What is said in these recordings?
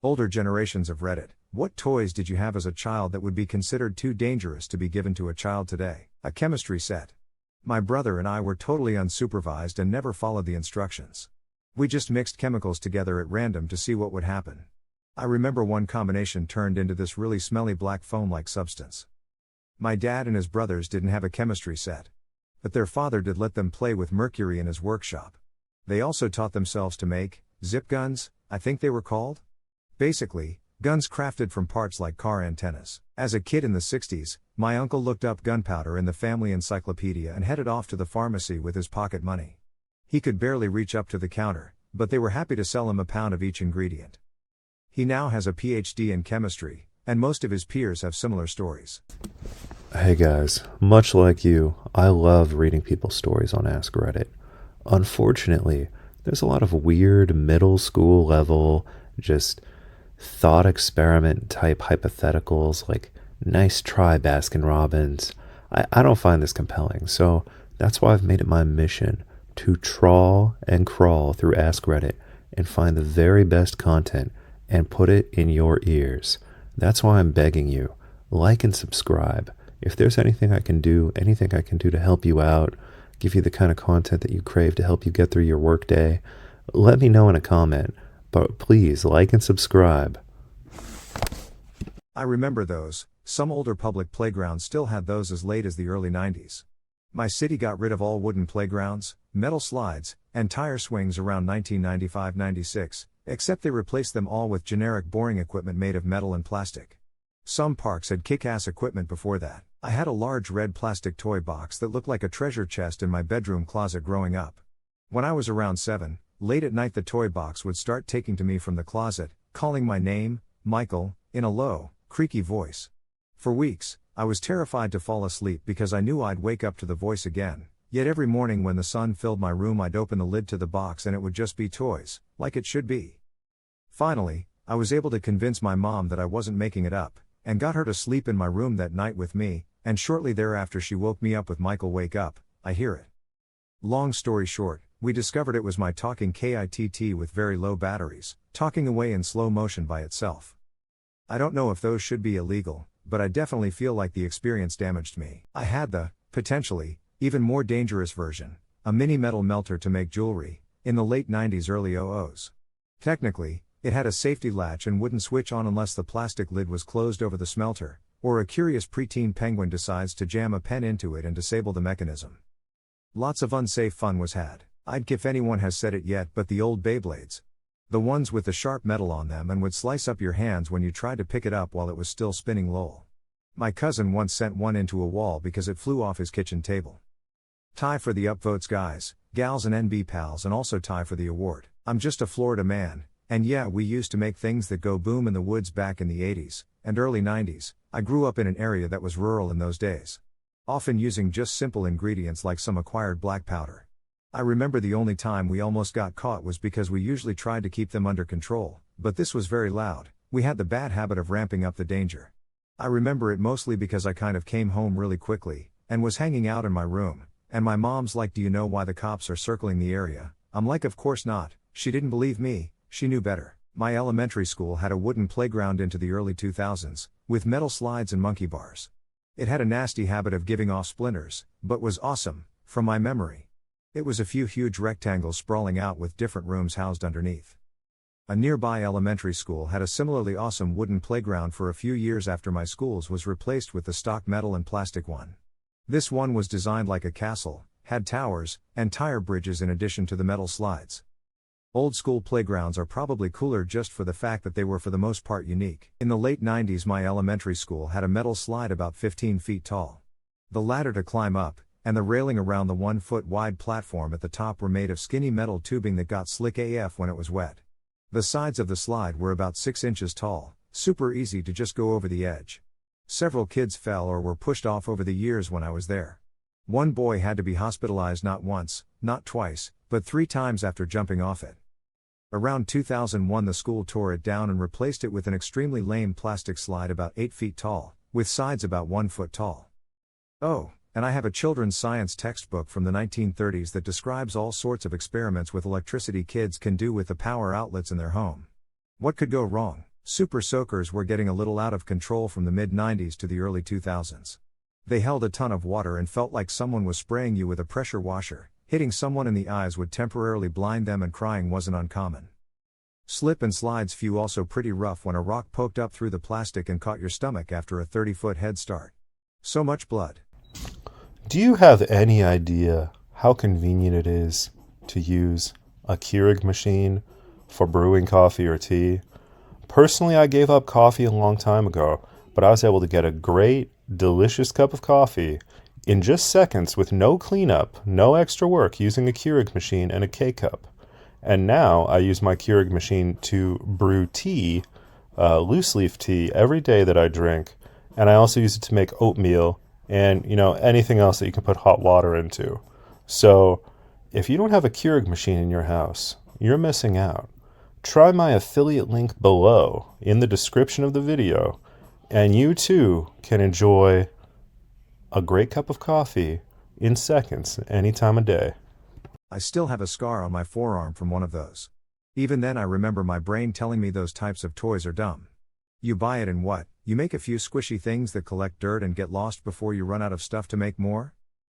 Older generations have read it. What toys did you have as a child that would be considered too dangerous to be given to a child today? A chemistry set. My brother and I were totally unsupervised and never followed the instructions. We just mixed chemicals together at random to see what would happen. I remember one combination turned into this really smelly black foam-like substance. My dad and his brothers didn't have a chemistry set, but their father did let them play with mercury in his workshop. They also taught themselves to make zip guns, I think they were called. Basically, guns crafted from parts like car antennas. As a kid in the 60s, my uncle looked up gunpowder in the family encyclopedia and headed off to the pharmacy with his pocket money. He could barely reach up to the counter, but they were happy to sell him a pound of each ingredient. He now has a PhD in chemistry, and most of his peers have similar stories. Hey guys, much like you, I love reading people's stories on Ask Reddit. Unfortunately, there's a lot of weird middle school level, just thought experiment type hypotheticals like nice try Baskin Robbins. I don't find this compelling, so that's why I've made it my mission to trawl and crawl through Ask Reddit and find the very best content and put it in your ears. That's why I'm begging you, like and subscribe. If there's anything I can do to help you out, give you the kind of content that you crave to help you get through your workday, let me know in a comment. But please, like and subscribe. I remember those. Some older public playgrounds still had those as late as the early 90s. My city got rid of all wooden playgrounds, metal slides, and tire swings around 1995-96, except they replaced them all with generic boring equipment made of metal and plastic. Some parks had kick-ass equipment before that. I had a large red plastic toy box that looked like a treasure chest in my bedroom closet growing up. When I was around 7, late at night the toy box would start taking to me from the closet, calling my name, Michael, in a low, creaky voice. For weeks, I was terrified to fall asleep because I knew I'd wake up to the voice again, yet every morning when the sun filled my room I'd open the lid to the box and it would just be toys, like it should be. Finally, I was able to convince my mom that I wasn't making it up, and got her to sleep in my room that night with me, and shortly thereafter she woke me up with "Michael, wake up, I hear it." Long story short, we discovered it was my talking kit with very low batteries, talking away in slow motion by itself. I don't know if those should be illegal, but I definitely feel like the experience damaged me. I had the, potentially, even more dangerous version, a mini metal melter to make jewelry, in the late 90s early 00s. Technically, it had a safety latch and wouldn't switch on unless the plastic lid was closed over the smelter, or a curious preteen penguin decides to jam a pen into it and disable the mechanism. Lots of unsafe fun was had. I'd if anyone has said it yet, but the old Beyblades. The ones with the sharp metal on them and would slice up your hands when you tried to pick it up while it was still spinning lol. My cousin once sent one into a wall because it flew off his kitchen table. Tie for the upvotes guys, gals and NB pals, and also tie for the award. I'm just a Florida man, and yeah, we used to make things that go boom in the woods back in the 80s and early 90s. I grew up in an area that was rural in those days. Often using just simple ingredients like some acquired black powder. I remember the only time we almost got caught was because we usually tried to keep them under control, but this was very loud. We had the bad habit of ramping up the danger. I remember it mostly because I kind of came home really quickly, and was hanging out in my room, and my mom's like, "Do you know why the cops are circling the area?" I'm like, "Of course not." She didn't believe me, she knew better. My elementary school had a wooden playground into the early 2000s, with metal slides and monkey bars. It had a nasty habit of giving off splinters, but was awesome, from my memory. It was a few huge rectangles sprawling out with different rooms housed underneath. A nearby elementary school had a similarly awesome wooden playground for a few years after my school's was replaced with the stock metal and plastic one. This one was designed like a castle, had towers, and tire bridges in addition to the metal slides. Old school playgrounds are probably cooler just for the fact that they were for the most part unique. In the late 90s my elementary school had a metal slide about 15 feet tall. The ladder to climb up, and the railing around the 1 foot wide platform at the top were made of skinny metal tubing that got slick AF when it was wet. The sides of the slide were about 6 inches tall, super easy to just go over the edge. Several kids fell or were pushed off over the years when I was there. One boy had to be hospitalized not once, not twice, but 3 times after jumping off it. Around 2001 the school tore it down and replaced it with an extremely lame plastic slide about 8 feet tall, with sides about 1 foot tall. Oh, and I have a children's science textbook from the 1930s that describes all sorts of experiments with electricity kids can do with the power outlets in their home. What could go wrong? Super soakers were getting a little out of control from the mid-90s to the early 2000s. They held a ton of water and felt like someone was spraying you with a pressure washer. Hitting someone in the eyes would temporarily blind them, and crying wasn't uncommon. Slip and slides few also pretty rough when a rock poked up through the plastic and caught your stomach after a 30-foot head start. So much blood. Do you have any idea how convenient it is to use a Keurig machine for brewing coffee or tea? Personally, I gave up coffee a long time ago, but I was able to get a great, delicious cup of coffee in just seconds with no cleanup, no extra work, using a Keurig machine and a K-cup. And now I use my Keurig machine to brew tea, loose leaf tea, every day that I drink. And I also use it to make oatmeal and, anything else that you can put hot water into. So if you don't have a Keurig machine in your house, you're missing out. Try my affiliate link below in the description of the video, and you too can enjoy a great cup of coffee in seconds, any time of day. I still have a scar on my forearm from one of those. Even then I remember my brain telling me those types of toys are dumb. You buy it and what? You make a few squishy things that collect dirt and get lost before you run out of stuff to make more?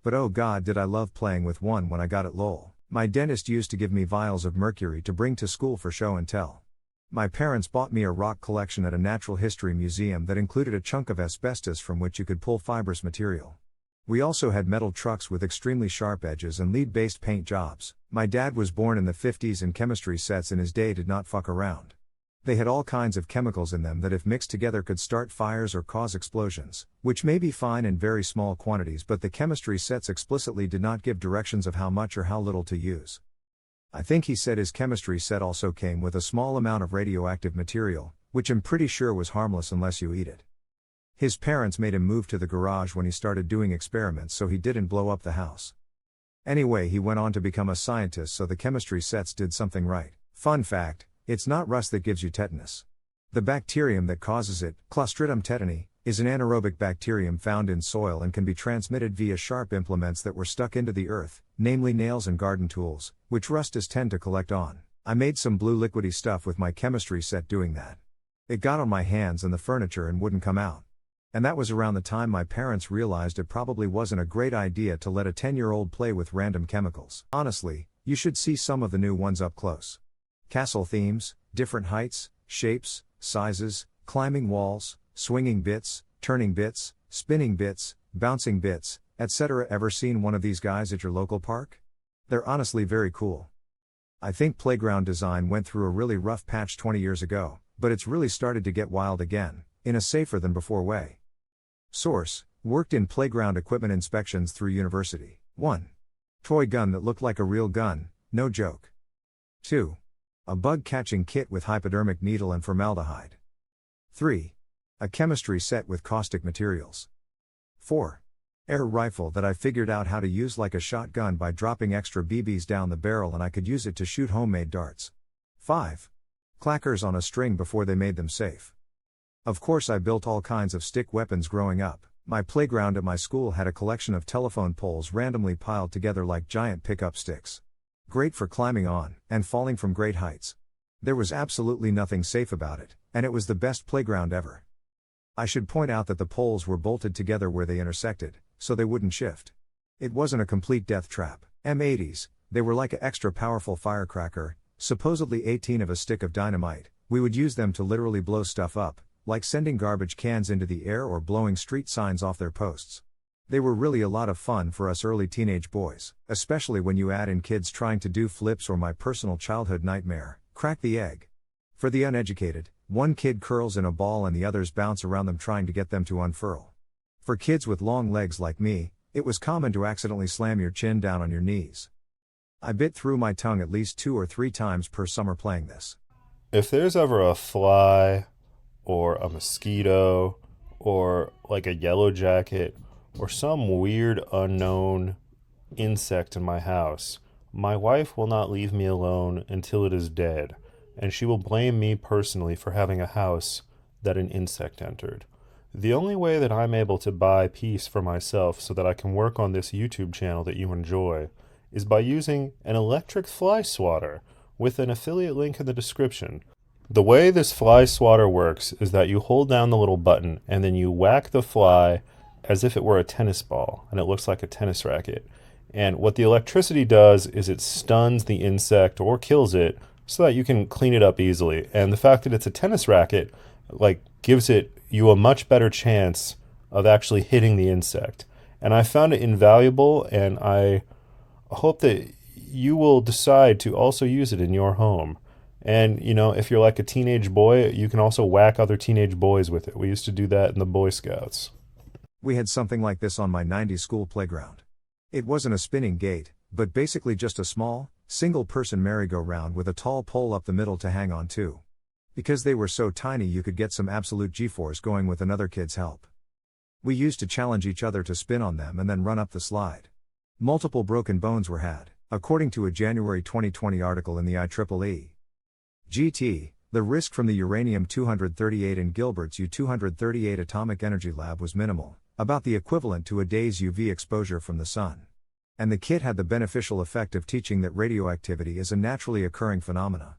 But oh god, did I love playing with one when I got it, lol. My dentist used to give me vials of mercury to bring to school for show and tell. My parents bought me a rock collection at a natural history museum that included a chunk of asbestos from which you could pull fibrous material. We also had metal trucks with extremely sharp edges and lead-based paint jobs. My dad was born in the 50s and chemistry sets in his day did not fuck around. They had all kinds of chemicals in them that if mixed together could start fires or cause explosions, which may be fine in very small quantities, but the chemistry sets explicitly did not give directions of how much or how little to use. I think he said his chemistry set also came with a small amount of radioactive material, which I'm pretty sure was harmless unless you eat it. His parents made him move to the garage when he started doing experiments so he didn't blow up the house. Anyway, he went on to become a scientist, so the chemistry sets did something right. Fun fact, it's not rust that gives you tetanus. The bacterium that causes it, Clostridium tetani, is an anaerobic bacterium found in soil and can be transmitted via sharp implements that were stuck into the earth, namely nails and garden tools, which rusts tend to collect on. I made some blue liquidy stuff with my chemistry set doing that. It got on my hands and the furniture and wouldn't come out. And that was around the time my parents realized it probably wasn't a great idea to let a 10-year-old play with random chemicals. Honestly, you should see some of the new ones up close. Castle themes, different heights, shapes, sizes, climbing walls, swinging bits, turning bits, spinning bits, bouncing bits, etc. Ever seen one of these guys at your local park? They're honestly very cool. I think playground design went through a really rough patch 20 years ago, but it's really started to get wild again, in a safer than before way. Source: worked in playground equipment inspections through university. 1. Toy gun that looked like a real gun, no joke. 2. A bug-catching kit with hypodermic needle and formaldehyde. 3. A chemistry set with caustic materials. 4. Air rifle that I figured out how to use like a shotgun by dropping extra BBs down the barrel and I could use it to shoot homemade darts. 5. Clackers on a string before they made them safe. Of course I built all kinds of stick weapons growing up. My playground at my school had a collection of telephone poles randomly piled together like giant pickup sticks. Great for climbing on, and falling from great heights. There was absolutely nothing safe about it, and it was the best playground ever. I should point out that the poles were bolted together where they intersected, so they wouldn't shift. It wasn't a complete death trap. M80s, they were like an extra powerful firecracker, supposedly 18 of a stick of dynamite. We would use them to literally blow stuff up, like sending garbage cans into the air or blowing street signs off their posts. They were really a lot of fun for us early teenage boys, especially when you add in kids trying to do flips or my personal childhood nightmare, crack the egg. For the uneducated, one kid curls in a ball and the others bounce around them trying to get them to unfurl. For kids with long legs like me, it was common to accidentally slam your chin down on your knees. I bit through my tongue at least 2 or 3 times per summer playing this. If there's ever a fly, or a mosquito, or like a yellow jacket, or some weird unknown insect in my house, my wife will not leave me alone until it is dead, and she will blame me personally for having a house that an insect entered. The only way that I'm able to buy peace for myself so that I can work on this YouTube channel that you enjoy is by using an electric fly swatter with an affiliate link in the description. The way this fly swatter works is that you hold down the little button and then you whack the fly as if it were a tennis ball, and it looks like a tennis racket. And what the electricity does is it stuns the insect or kills it so that you can clean it up easily. And the fact that it's a tennis racket gives you a much better chance of actually hitting the insect. And I found it invaluable, and I hope that you will decide to also use it in your home. And, if you're like a teenage boy, you can also whack other teenage boys with it. We used to do that in the Boy Scouts. We had something like this on my 90s school playground. It wasn't a spinning gate, but basically just a small, single-person merry-go-round with a tall pole up the middle to hang on to. Because they were so tiny, you could get some absolute G-force going with another kid's help. We used to challenge each other to spin on them and then run up the slide. Multiple broken bones were had, according to a January 2020 article in the IEEE. GT, the risk from the uranium-238 in Gilbert's U-238 atomic energy lab was minimal, about the equivalent to a day's UV exposure from the sun. And the kit had the beneficial effect of teaching that radioactivity is a naturally occurring phenomena.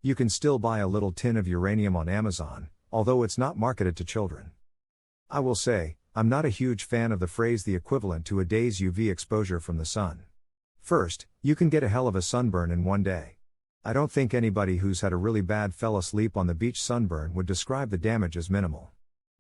You can still buy a little tin of uranium on Amazon, although it's not marketed to children. I will say, I'm not a huge fan of the phrase the equivalent to a day's UV exposure from the sun. First, you can get a hell of a sunburn in one day. I don't think anybody who's had a really bad fell asleep on the beach sunburn would describe the damage as minimal.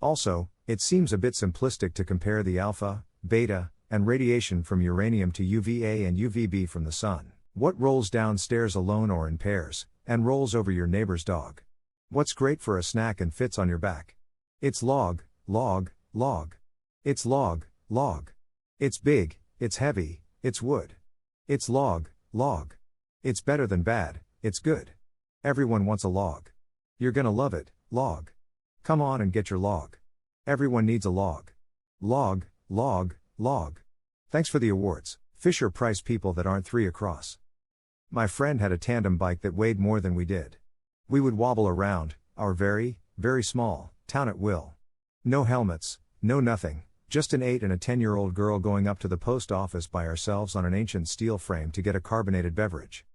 Also, it seems a bit simplistic to compare the alpha, beta, and radiation from uranium to UVA and UVB from the sun. What rolls downstairs alone or in pairs, and rolls over your neighbor's dog? What's great for a snack and fits on your back? It's log, log, log. It's log, log. It's big, it's heavy, it's wood. It's log, log. It's better than bad, it's good. Everyone wants a log. You're gonna love it, log. Come on and get your log. Everyone needs a log. Log, log, log. Thanks for the awards, Fisher-Price people that aren't 3 across. My friend had a tandem bike that weighed more than we did. We would wobble around our very, very small town at will. No helmets, no nothing, just an 8 and a 10-year-old girl going up to the post office by ourselves on an ancient steel frame to get a carbonated beverage.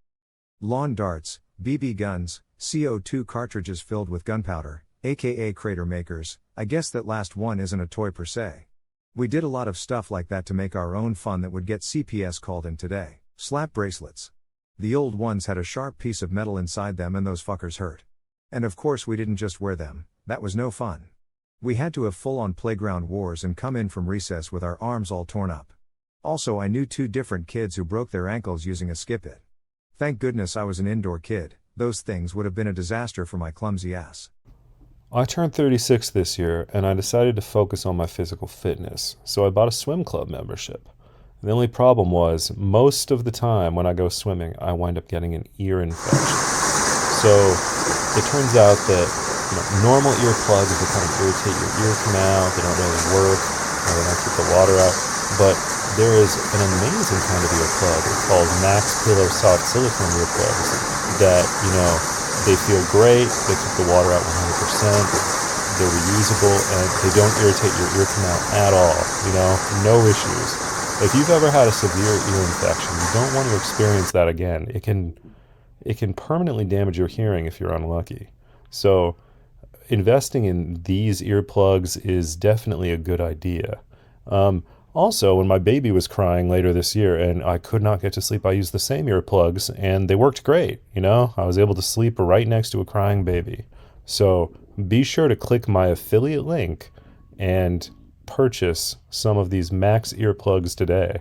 Lawn darts, BB guns, CO2 cartridges filled with gunpowder, aka crater makers. I guess that last one isn't a toy per se. We did a lot of stuff like that to make our own fun that would get CPS called in today. Slap bracelets. The old ones had a sharp piece of metal inside them and those fuckers hurt. And of course we didn't just wear them, that was no fun. We had to have full-on playground wars and come in from recess with our arms all torn up. Also, I knew 2 different kids who broke their ankles using a skip-it. Thank goodness I was an indoor kid, those things would have been a disaster for my clumsy ass. I turned 36 this year, and I decided to focus on my physical fitness, so I bought a swim club membership. The only problem was, most of the time when I go swimming, I wind up getting an ear infection. So, it turns out that normal earplugs that kind of irritate your ear canal, they don't really work, they don't keep the water out, but there is an amazing kind of earplug. It's called Mack's Pillow Soft Silicone earplugs that, they feel great, they keep the water out 100%, they're reusable, and they don't irritate your ear canal at all, no issues. If you've ever had a severe ear infection, you don't want to experience that again. It can permanently damage your hearing if you're unlucky. So, investing in these earplugs is definitely a good idea. Also, when my baby was crying later this year and I could not get to sleep, I used the same earplugs and they worked great. I was able to sleep right next to a crying baby. So be sure to click my affiliate link and purchase some of these Mack's earplugs today.